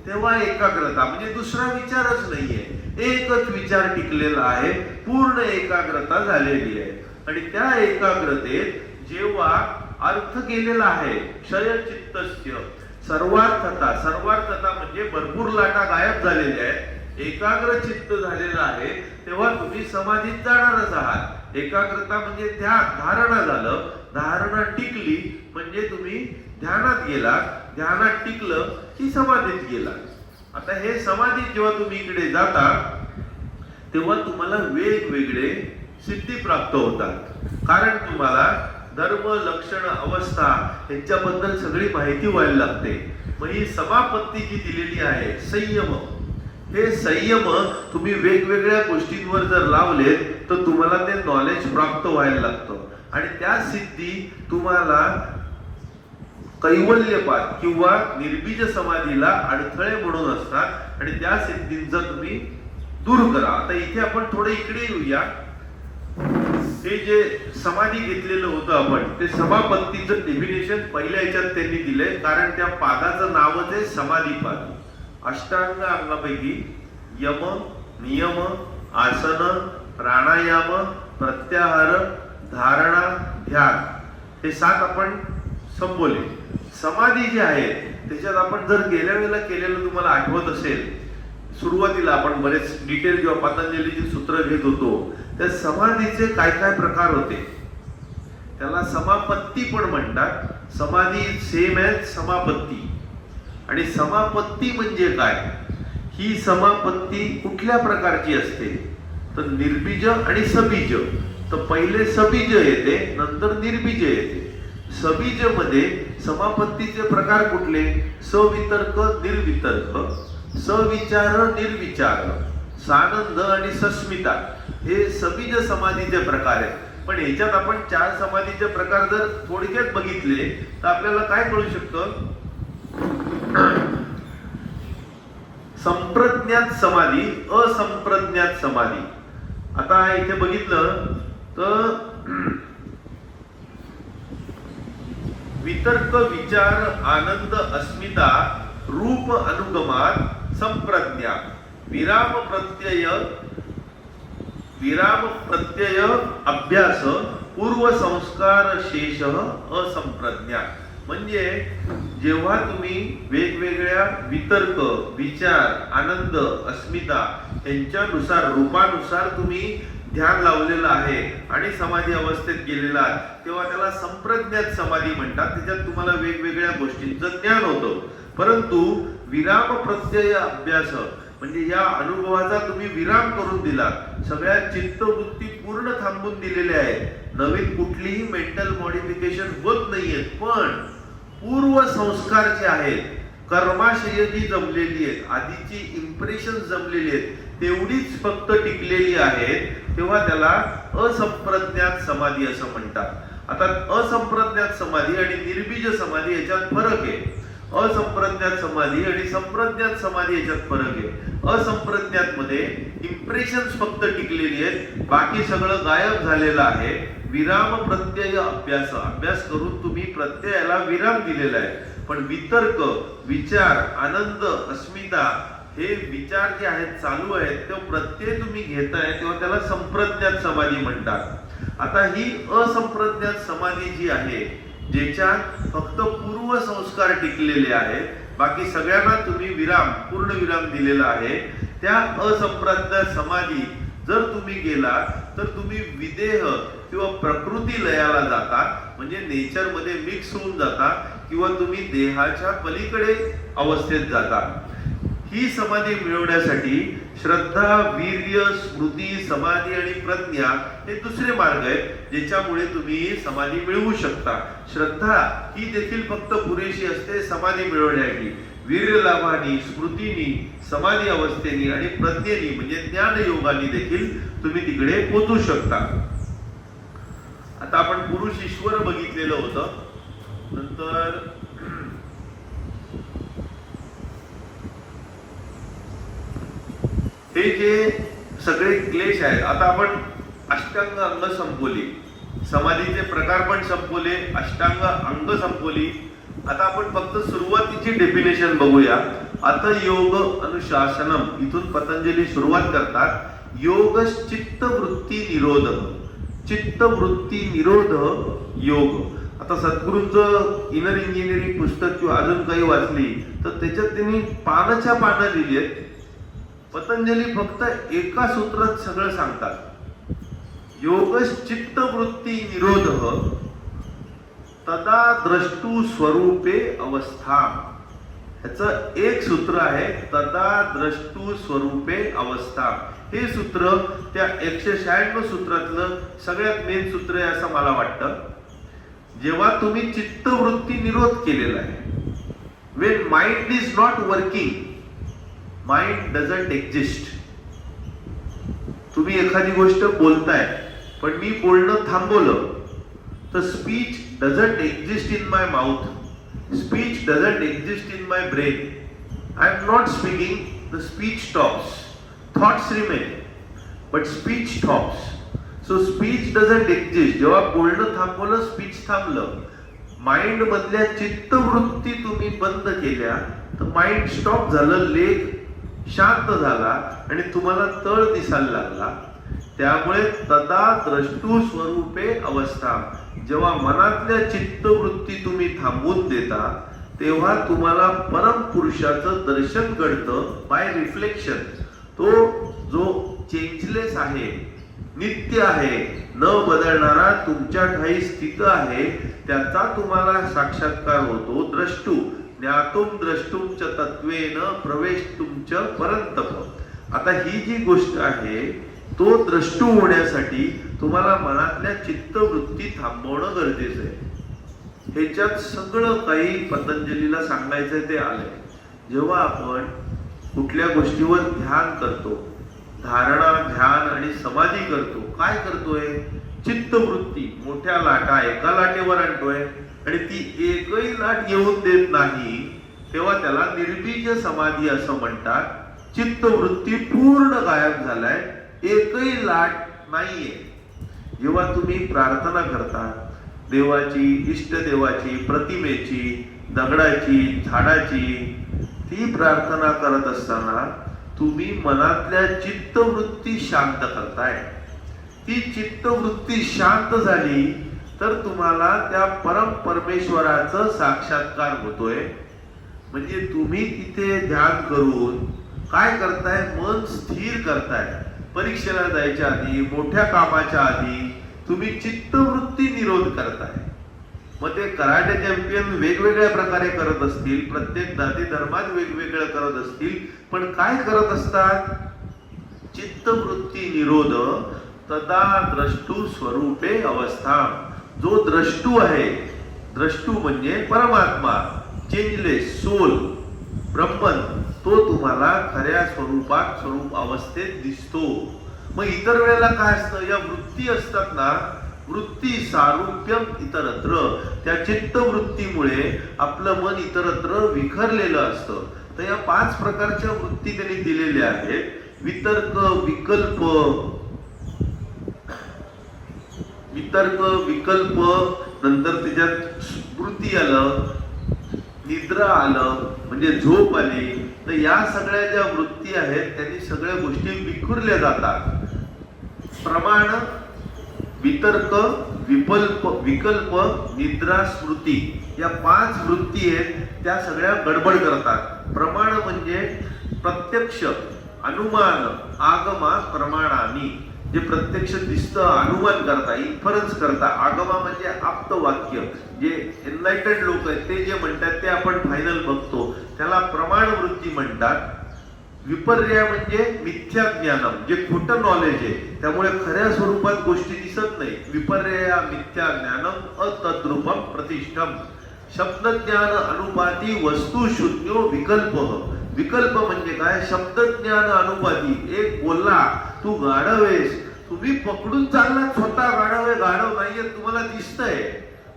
तेव्हा एकाग्रता म्हणजे दुसरा विचारच नाहीये, एकच विचार टिकलेला आहे, पूर्ण एकाग्रता झालेली आहे. आणि त्या एकाग्रतेत जेव्हा अर्थ केलेला आहे, क्षय चित्तस्य सर्वार्थता, सर्वार्थता म्हणजे भरपूर लाटा गायब झालेल्या आहेत, एकाग्र चित्त झालेलं आहे, तेव्हा तुम्ही समाधीत जाणारच आहात. एकाग्रता म्हणजे ध्यान, धारणा झालं, धारणा टिकली म्हणजे तुम्ही ध्यानात गेला, ध्यानात टिकलं की समाधीत गेला. आता हे समाधीत जेव्हा तुम्ही इकडे जाता तेव्हा तुम्हाला वेगवेगळे सिद्धी प्राप्त होतात, कारण तुम्हाला धर्म, लक्षण, अवस्था यांच्याबद्दल सगळी माहिती व्हायला लागते. मग ही समापत्ती जी दिलेली आहे, संयम, हे संयम तुम्ही वेगवेगळ्या गोष्टींवर जर लावलेत तर तुम्हाला ते नॉलेज प्राप्त व्हायला लागतं. आणि त्या सिद्धी तुम्हाला कैवल्यपाद किंवा निर्बीज समाधीला अडथळे म्हणून असतात आणि त्या सिद्धींचा तुम्ही दूर करा. आता इथे आपण थोडं इकडे येऊया. हे जे समाधी घेतलेलं होतं आपण, ते समापत्तीचं डेफिनेशन पहिल्या याच्यात त्यांनी दिलंय, कारण त्या पादाचं नावच आहे समाधीपाद. अष्टांग अंगापैकी यम, नियम, आसन, प्राणायाम, प्रत्याहार, धारणा, ध्यान हे 7 आपण संबोधले. समाधी जी आहे त्याच्यात आपण जर गेल्या वेळेला केलेलं तुम्हाला आठवत असेल, सुरुवातीला आपण बरेच डिटेल जेव्हा पतंजलीची सूत्र घेत होतो, त्या समाधीचे काय काय प्रकार होते, त्याला समापत्ती पण म्हणतात. समाधी सेम आहे समापत्ती. आणि समापत्ती म्हणजे काय, ही समापत्ती कुठल्या प्रकारची असते तर निर्बीज आणि सबीज. तर पहिले सबीज येते, नंतर निर्बीज येते. सबीज मध्ये समापत्तीचे प्रकार कुठले, सवितर्क, निर्वितर्क, सविचार, निर्विचार, सानंद आणि सस्मिता, हे सबीज समाधीचे प्रकार आहेत. पण याच्यात आपण 4 समाधीचे प्रकार जर थोडक्यात बघितले तर आपल्याला काय कळू शकतं, संप्रज्ञात समाधी, असंप्रज्ञात समाधी. आता इथे बघितलं तर वितर्क, विचार, आनंद, अस्मिता, रूप अनुगमात संप्रज्ञा, विराम प्रत्यय अभ्यास, पूर्व संस्कार शेष असंप्रज्ञा. म्हणजे जेव्हा तुम्ही वेगवेगळ्या वितर्क, विचार, आनंद, अस्मिता यांच्यानुसार, रूपानुसार तुम्ही ध्यान लावलेलं आहे आणि समाधी अवस्थेत गेलेला आहे, तेव्हा त्याला संप्रज्ञात समाधी म्हणतात. त्याच्यात तुम्हाला वेगवेगळ्या गोष्टींचं ज्ञान होतं. परंतु विराम प्रत्यय अभ्यास म्हणजे या अनुभवाचा तुम्ही विराम करून दिला, सगळ्या चित्तवृत्ती पूर्ण थांबून दिलेल्या आहेत, नवीन कुठलीही मेंटल मॉडिफिकेशन होत नाहीये. पण पूर्व संस्कार जे आहेत, कर्माशय जी जमलेली आहेत, आधीची इम्प्रेशन जमलेली आहेत, तेवढीच फक्त टिकलेली आहेत, तेव्हा त्याला असंप्रज्ञात समाधी असं म्हणतात. आता असंप्रज्ञात समाधी आणि निर्बीज समाधी याच्यात फरक आहे. असंप्रज्ञात समाधी आणि संप्रज्ञात समाधी याच्यात फरक आहे. असंप्रज्ञात मध्ये इम्प्रेशन्स फक्त टिकलेली आहेत, बाकी सगळं गायब झालेलं आहे. विराम प्रत्यय अभ्यास, अभ्यास करून तुम्ही प्रत्ययाला विराम दिलेला आहे. पण वितर्क, विचार, आनंद, अस्मिता हे विचार जे आहेत, चालू आहेत, ते प्रत्यय तुम्ही घेताय, तेव्हा त्याला संप्रज्ञात समाधी म्हणतात. आता ही असंप्रज्ञात समाधी जी आहे, ज्याच्यात फक्त पूर्व संस्कार टिकलेले आहेत, बाकी सगळ्यांना तुम्ही विराम, पूर्ण विराम दिलेला आहे, त्या असंप्रज्ञात समाधी जर तुम्ही गेला तर तुम्ही विदेह किंवा प्रकृती लयाला जाता, म्हणजे नेचर मध्ये मिक्स होऊन जाता, किंवा तुम्ही देहाच्या पलीकडे अवस्थेत जाता. ही समाधी मिळवण्यासाठी श्रद्धा, वीर्य, स्मृती, समाधी आणि प्रज्ञा हे दुसरे मार्ग आहेत, ज्याच्यामुळे तुम्ही समाधी मिळवू शकता. श्रद्धा ही देखील फक्त पुरेशी असते समाधी मिळवण्यासाठी. वीर्य लाभानी, स्मृतीनी, समाधी अवस्थेनी आणि प्रज्ञेनी म्हणजे ज्ञान योगानी देखील तुम्ही तिकडे पोहोचू शकता. आता आपण पुरुष ईश्वर बघितलेलं होतं. नंतर हे जे सगळे क्लेश आहेत, आता आपण अष्टांग अंग संपवली, समाधीचे प्रकार पण संपवले, अष्टांग अंग संपवली. आता आपण फक्त सुरुवातीची डेफिनेशन बघूया. अत योग अनुशासनम, इथून पतंजली सुरुवात करतात. योग चित्तवृत्ती निरोध, चित्तवृत्ती निरोध योग. आता सद्गुरूंचं इनर इंजिनिअरिंग पुस्तक किंवा अजून काही वाचली तर त्याच्यात त्यांनी पानाच्या पानं लिहिली आहेत. पतंजली फक्त एका सूत्रात सगळं सांगतात. योग चित्तवृत्ती निरोध तदा द्रष्टू स्वरूपे अवस्था. ह्याचं एक सूत्र आहे, तदा द्रष्टू स्वरूपे अवस्था. हे सूत्र त्या 196 सूत्रातलं सगळ्यात मेन सूत्र आहे असं मला वाटतं. जेव्हा तुम्ही चित्तवृत्ती निरोध केलेला आहे, when mind is not working, mind doesn't exist. तुम्ही एखादी गोष्ट बोलताय पण मी बोलणं थांबवलं तर speech doesn't exist in my mouth, speech doesn't exist in my brain. I am not speaking, the speech stops. Thoughts remain but speech stops. So speech doesn't exist. जेव्हा बोलणं थांबवलं स्पीच थांबलं. माइंड मधल्या चित्तवृत्ती तुम्ही बंद केल्या तर माइंड स्टॉप झालं, लेख शांत झाला आणि तुम्हाला तळ दिसायला लागला. त्यामुळे तदा द्रष्टू स्वरूपे अवस्था. जेव्हा मनातल्या चित्तवृत्ती तुम्ही थांबवून देता तेव्हा तुम्हाला परमपुरुषाचं दर्शन घडतं बाय रिफ्लेक्शन. तो जो चेंजलेस आहे, नित्य आहे, न बदलणारा तुमच्या ठाई स्थित आहे, त्याचा तुम्हाला साक्षात्कार होतो. द्रष्टू ज्ञातुम द्रष्टुम च तत्वेन प्रवेशतुम च परंतप. आता ही जी गोष्ट आहे तो द्रष्टू होण्यासाठी तुम्हाला मनातल्या चित्तवृत्ती थांबवणं गरजेचं आहे. ह्याच्यात सगळं काही पतंजलीला सांगायचंय ते आलंय. जेव्हा आपण कुठल्या गोष्टीवर ध्यान करतो, धारणा, ध्यान आणि समाधी करतो, काय करतोय? चित्तवृत्ती मोठ्या लाटा एका लाटेवर आणतोय आणि ती एकही लाट येऊन देत नाही, तेव्हा त्याला निर्बीज समाधी असं म्हणतात. चित्तवृत्ती पूर्ण गायब झालाय, एकही लाट नाहीये. जेव्हा तुम्ही प्रार्थना करता, देवाची, इष्टदेवाची, प्रतिमेची, दगडाची, झाडाची, ती प्रार्थना करत असताना तुम्ही मनातल्या चित्तवृत्ती शांत करताय. ती चित्तवृत्ती शांत झाली तर तुम्हाला त्या परम परमेश्वराचं साक्षात्कार होतोय. म्हणजे तुम्ही तिथे ध्यान करून काय करताय? मन स्थिर करताय. परीक्षेला जायच्या आधी, मोठ्या कामाच्या आधी तुम्ही चित्तवृत्ती निरोध करताय. मग ते कराटे चॅम्पियन वेगवेगळ्या प्रकारे करत असतील, प्रत्येक जाती धर्मात वेगवेगळं करत असतील, पण काय करत असतात? चित्तवृत्ती निरोध तदा द्रष्टू स्वरूपे अवस्था. जो द्रष्टू आहे, द्रष्टू म्हणजे परमात्मा, चेंजलेस सोल, ब्रह्मन, तो तुम्हाला खऱ्या स्वरूपात, स्वरूप अवस्थेत दिसतो. मग इतर वेळेला काय असतं? या वृत्ती असतात ना, वृत्ती सारूप्यम इतरत्र. त्या चित्तवृत्तीमुळे आपलं मन इतरत्र विखरलेलं असतं. तर या 5 प्रकारच्या वृत्ती त्यांनी दिलेल्या आहेत. वितर्क, विकल्प, नंतर त्याच्यात स्मृती आलं, निद्रा आलं म्हणजे झोप आली. तर या सगळ्या ज्या वृत्ती आहेत त्यांनी सगळ्या गोष्टी विखुरल्या जातात. प्रमाण, वितर्क, विकल्प, निद्रा, स्मृती, या 5 वृत्ती आहेत त्या सगळ्या गडबड करतात. प्रमाण म्हणजे प्रत्यक्ष, अनुमान, आगमा प्रमाणानी, जे प्रत्यक्ष दिसतं, अनुमान करता, इन्फरन्स करता. आगमा म्हणजे आप्त वाक्य, जे एनलाइटेड लोक आहेत ते जे म्हणतात ते आपण फायनल बघतो, त्याला प्रमाण वृत्ती म्हणतात. विपर्य म्हणजे मिथ्या ज्ञानम, जे खोटं नॉलेज आहे, त्यामुळे खऱ्या स्वरूपात गोष्टी दिसत नाही. विपर्य मिथ्या ज्ञानम अतद्रूपम प्रतिष्ठम. शब्द ज्ञान अनुपाती वस्तू शून्यो विकल्प. विकल्प म्हणजे काय? शब्द ज्ञान अनुपाती. एक बोलला, तू गाढव आहेस, तुम्ही पकडून चाललात, स्वतः गाढव आहे, गाढव नाहीये तुम्हाला दिसतंय,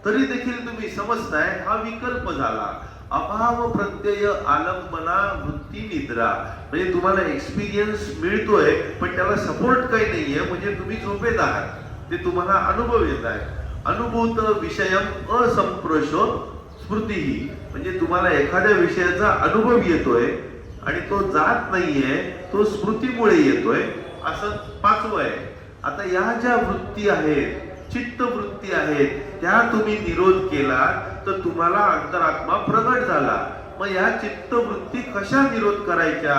तरी देखील तुम्ही समजताय, हा विकल्प झाला. अभाव प्रत्यय आलंबना वृत्ती निद्रा. म्हणजे तुम्हाला एक्सपिरियन्स मिळतोय पण त्याला सपोर्ट काही नाहीये, म्हणजे तुम्ही झोपेत आहात, ते तुम्हाला अनुभव येत आहे. अनुभूत विषयम असंप्रोषो स्मृती. म्हणजे तुम्हाला एखाद्या विषयाचा अनुभव येतोय आणि तो जात नाहीये, तो स्मृतीमुळे येतोय, असं 5वं आहे. आता या ज्या वृत्ती आहेत, चित्तवृत्ती आहेत, त्या तुम्ही निरोध केला तर तुम्हाला अंतरात्मा प्रगट झाला. मग या चित्तवृत्ती कशा निरोध करायच्या?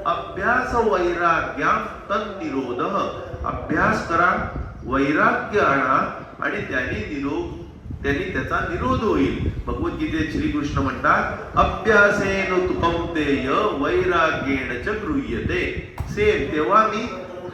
अभ्यास वैराग्याम तन निरोध. अभ्यास करा, वैराग्य आणा आणि त्यांनी त्याचा निरोध होईल. भगवद्गीतेत श्रीकृष्ण म्हणतात, अभ्यासेन तु कौंतेय वैराग्येण च गृह्यते. सेम तेव्हा मी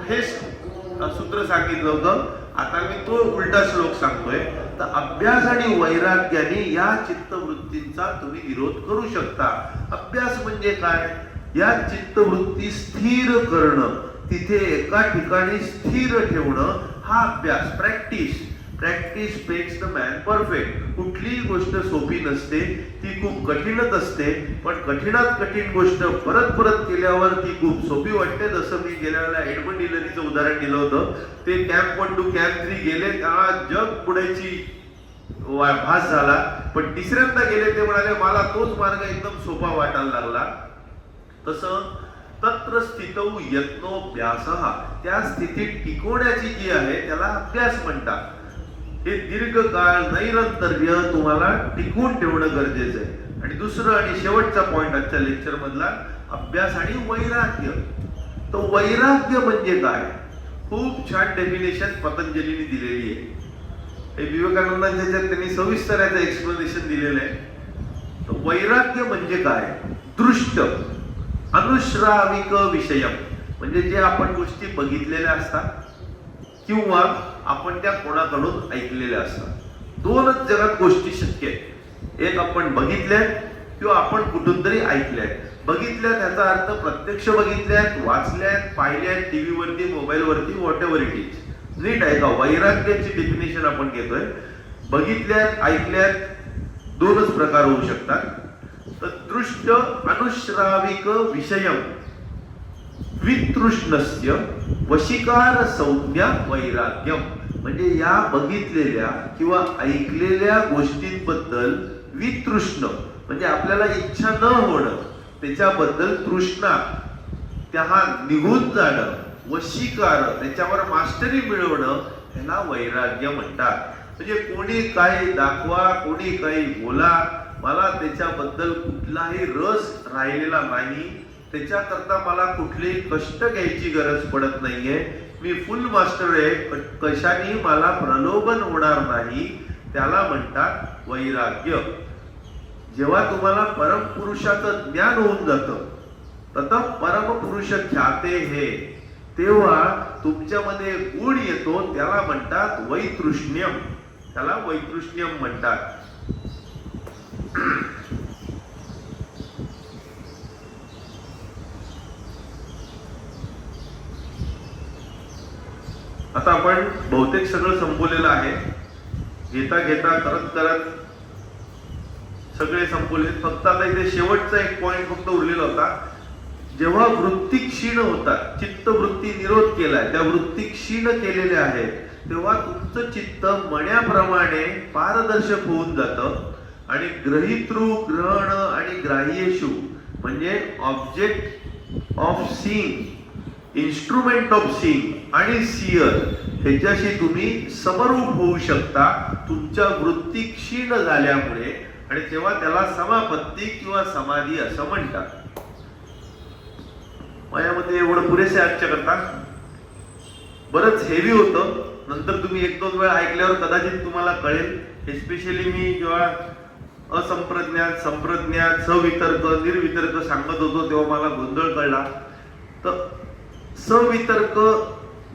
हे सूत्र सांगितलं होतं, आता मी तो उलटा श्लोक सांगतोय. तर अभ्यास आणि वैराग्याने या चित्तवृत्तींचा तुम्ही निरोध करू शकता. अभ्यास म्हणजे काय? या चित्तवृत्ती स्थिर करणं, तिथे एका ठिकाणी स्थिर ठेवणं, हा अभ्यास. Practice makes the man perfect. कुठलीही गोष्ट सोपी नसते, ती खूप कठीणच असते. पण कठीणात कठीण गोष्ट परत परत केल्यावर ती खूप सोपी वाटते. जसं मी गेल्या वेळेला एडमंड हिलरीचं उदाहरण दिलं होतं. ते कॅम्प 1 to कॅम्प 3 गेले, त्यांना जग बुडायची भास झाला. पण तिसऱ्यांदा गेले, ते म्हणाले मला तोच मार्ग एकदम सोपा वाटायला लागला. तसं तत्र स्थितौ यत्नोऽभ्यासः, त्या स्थितीत टिकवण्याची जी आहे त्याला अभ्यास म्हणतात. हे दीर्घकाळ नैरंतर्य तुम्हाला टिकवून ठेवणं गरजेचं आहे. आणि दुसरं आणि शेवटचा पॉइंट आजच्या लेक्चर मधला, अभ्यास आणि वैराग्य. तो वैराग्य म्हणजे काय? खूप छान डेफिनेशन पतंजलीने दिलेली आहे. हे विवेकानंदांच्या ह्याच्यात त्यांनी सविस्तर याचं एक्सप्लेनेशन दिलेलं आहे. तर वैराग्य म्हणजे काय? दृष्ट अनुश्राविक विषयम, म्हणजे जे आपण गोष्टी बघितलेल्या असतात किंवा आपण त्या कोणाकडून ऐकलेल्या असतात. दोनच जगात गोष्टी शक्य आहेत. एक आपण बघितल्यात किंवा आपण कुठून तरी ऐकल्यात. बघितल्यात याचा अर्थ प्रत्यक्ष बघितल्यात, वाचल्यात, पाहिल्यात, टीव्ही वरती, मोबाईल वरती, व्हॉट एव्हर इट इज. नीट आहे का? वैराग्याची डेफिनेशन आपण घेतोय. बघितल्यात, ऐकल्यात, दोनच प्रकार होऊ शकतात. तर दृष्ट अनुश्राविक विषयम वितृष्णस्य वशीकार संज्ञा वैराग्यम, म्हणजे या बघितलेल्या किंवा ऐकलेल्या गोष्टींबद्दल वितृष्ण म्हणजे आपल्याला इच्छा न होणं, त्याच्याबद्दल तृष्णा, त्या निघून जाणं, वशीकार त्याच्यावर मास्टरी मिळवणं, ह्याला वैराग्य म्हणतात. म्हणजे कोणी काही दाखवा, कोणी काही बोला, मला त्याच्याबद्दल कुठलाही रस राहिलेला नाही. त्याच्याकरता मला कुठलेही कष्ट घ्यायची गरज पडत नाहीये. मी फुल मास्टर आहे, कशाने मला प्रलोभन होणार नाही, त्याला म्हणतात वैराग्य. जेव्हा तुम्हाला परमपुरुषाचं ज्ञान होऊन जातं, तत परमपुरुष ख्याते हे, तेव्हा तुमच्यामध्ये गुण येतो, त्याला म्हणतात वैतृष्ण्यम. त्याला वैतृष्ण्यम म्हणतात. आता आपण बहुतेक सगळं संपवलेलं आहे. घेता घेता करत करत सगळे संपवले. फक्त आता इथे शेवटचा एक पॉइंट फक्त उरलेला होता. जेव्हा वृत्ती क्षीण होतात, चित्तवृत्ती निरोध केलाय, त्या वृत्ती क्षीण केलेल्या आहेत, तेव्हा तुमचं चित्त मण्याप्रमाणे पारदर्शक होऊन जातं. आणि ग्रहितृ, ग्रहण आणि ग्राह्येषु म्हणजे object of seeing, instrument of seeing आणि सियर ह्याच्याशी तुम्ही समरूप होऊ शकता तुमच्या वृत्ती क्षीण झाल्यामुळे. आणि तेव्हा त्याला समापत्ती किंवा समाधी असं म्हणतात. माझ्यामध्ये एवढं पुरेसे आजच्या करता. बरंच हेवी होतं. नंतर तुम्ही 1-2 वेळा ऐकल्यावर कदाचित तुम्हाला कळेल. एस्पेशली मी जेव्हा असंप्रज्ञात, संप्रज्ञात, सवितर्क, निर्वितर्क सांगत होतो तेव्हा मला गोंधळ कळला. तर सवितर्क,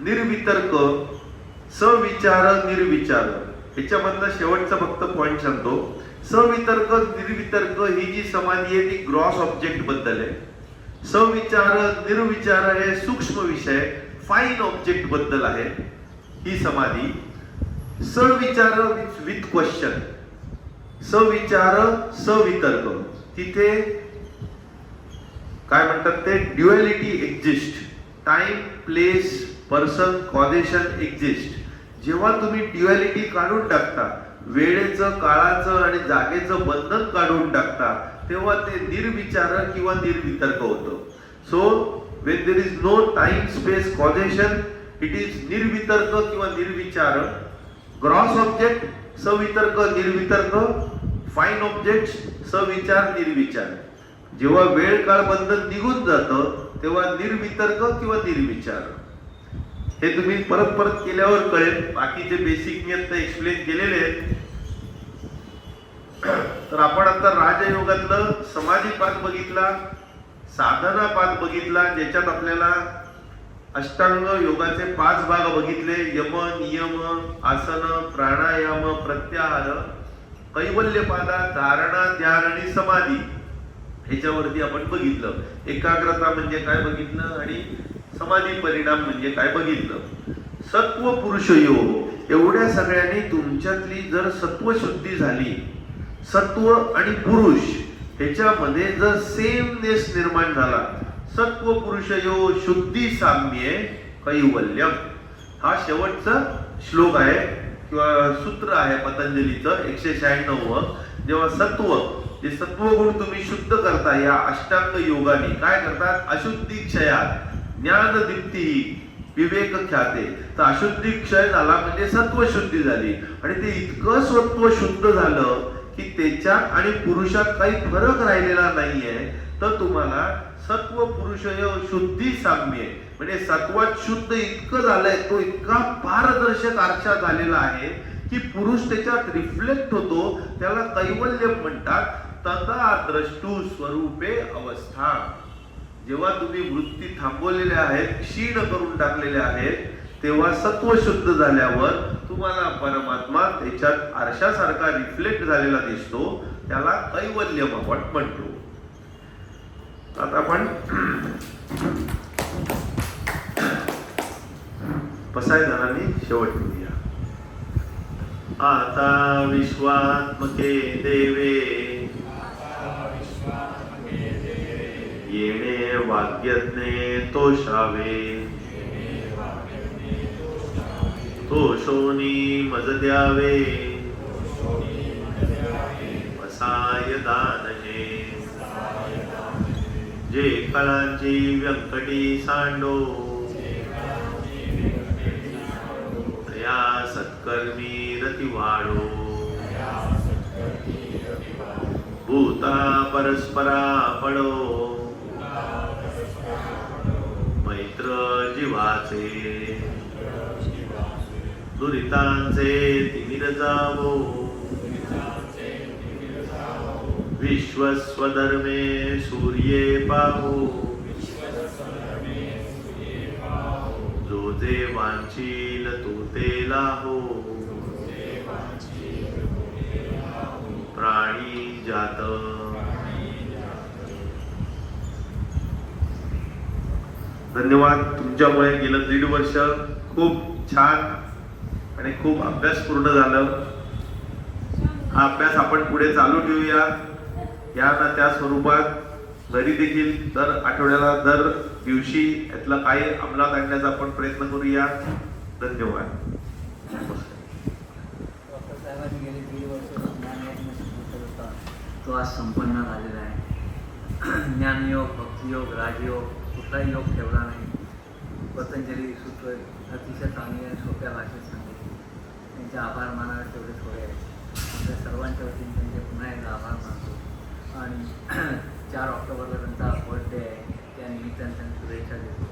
निर्वितर्क, सविचार, निर्विचार ह्याच्यामधला शेवटचा फक्त पॉइंट सांगतो. सवितर्क, निर्वितर्क ही जी समाधी आहे ती ग्रॉस ऑब्जेक्ट बद्दल आहे. सविचार, निर्विचार हे सूक्ष्म विषय, फाईन ऑब्जेक्ट बद्दल आहे ही समाधी. सविचार विथ क्वेश्चन, सविचार, सवितर्क, तिथे काय म्हणतात ते duality exist. Time, place, person, causation exist. जेव्हा तुम्ही ड्युअलिटी काढून टाकता, वेळेचं, काळाचं आणि जागेचं बंधन काढून टाकता, तेव्हा ते निर्विचार किंवा निर्वितर्क होतं. So when there is no time space causation, it is निर्वितर्क किंवा निर्विचार. ग्रॉस ऑब्जेक्ट सवितर्क निर्वितर्क, फाईन ऑब्जेक्ट सविचार निर्विचार. जेव्हा वेळ काळ बंधन निघून जातं तेव्हा निर्वितर्क किंवा निर्विचार. हे तुम्ही परत परत केल्यावर कळेल. बाकीचे बेसिक मी आता एक्सप्लेन केलेले आहेत. तर आपण आता राजयोगातलं समाधीपाद बघितला, साधनापाद बघितला, ज्याच्यात आपल्याला अष्टांग योगाचे 5 भाग बघितले. यम, नियम, आसन, प्राणायाम, प्रत्याहार, कैवल्यपादा, धारणा, ध्यान आणि समाधी ह्याच्यावरती आपण बघितलं. एकाग्रता म्हणजे काय बघितलं आणि समाधी परिणाम म्हणजे काय बघितलं. सत्व पुरुष योग, एवढ्या सगळ्यांनी तुमच्यातली जर सत्वशुद्धी झाली, सत्व आणि पुरुष ह्याच्यामध्ये जर सेमनेस निर्माण झाला, सत्व पुरुष योग शुद्धी साम्ये कैवल्यम, हा शेवटचा श्लोक आहे किंवा सूत्र आहे पतंजलीचं 196. जेव्हा जे सत्वगुण तुम्ही शुद्ध करता या अष्टांग योगाने काय करतात, अशुद्धी क्षयात ज्ञान दीप्ती विवेक ख्याते. तर अशुद्धी क्षय झाला म्हणजे सत्वशुद्धी झाली आणि ते इतकं सत्व शुद्ध झालं की त्याच्यात आणि पुरुषात काही फरक राहिलेला नाहीये. तर तुम्हाला सत्व पुरुष शुद्धी साम्य म्हणजे सत्वात शुद्ध इतकं झालंय, तो इतका पारदर्शक आरसा झालेला आहे की पुरुष त्याच्यात रिफ्लेक्ट होतो. त्याला कैवल्य म्हणतात. तदा द्रष्टू स्वरूपे अवस्था. जेव्हा तुम्ही वृत्ती थांबवलेल्या आहेत, क्षीण करून टाकलेल्या आहेत, तेव्हा सत्व शुद्ध झाल्यावर तुम्हाला परमात्मा त्याच्यात आरशासारखा रिफ्लेक्ट झालेला दिसतो. त्याला कैवल्यम आपण म्हणतो. आता आपण पसाय जणांनी शेवट करूया. आता विश्वात्मके देवे येणे वाग्यज्ञे तोषावे, तोषोनी मज द्यावे, पसाय दानहे. जे कळांची व्यंकटी सांडो, या सत्कर्मी रती वाढो. भूता परस्परा पडो, मैत्र जीवाचे. दुरितांचे तिमिर जावो, विश्वस्वधर्मे सूर्ये पाहो. जो जे वांछील तो ते लाहो, प्राणी जात. धन्यवाद. तुमच्यामुळे गेलं 1.5 वर्ष खूप छान आणि खूप अभ्यास पूर्ण झालं. हा अभ्यास आपण पुढे चालू ठेवूया. या ना त्या स्वरूपात घरी देखील दर आठवड्याला दर दिवशी यातला काही अंमलात आणण्याचा आपण प्रयत्न करूया. धन्यवाद. गेली 1.5 वर्ष तो आज संपन्न झालेला आहे. ज्ञानयोग, भक्तियोग, राजयोग कुठलाही योग ठेवला नाही. पतंजली सूत्र अतिशय चांगली आणि सोप्या भाषेत सांगितले. त्यांचे आभार मानावे तेवढे थोडे आहेत. आपल्या सर्वांच्या वतीने त्यांचे पुन्हा एकदा आभार मानतो. आणि 4 ऑक्टोबरला त्यांचा बर्थडे आहे, त्या निमित्ताने त्यांना शुभेच्छा देतो.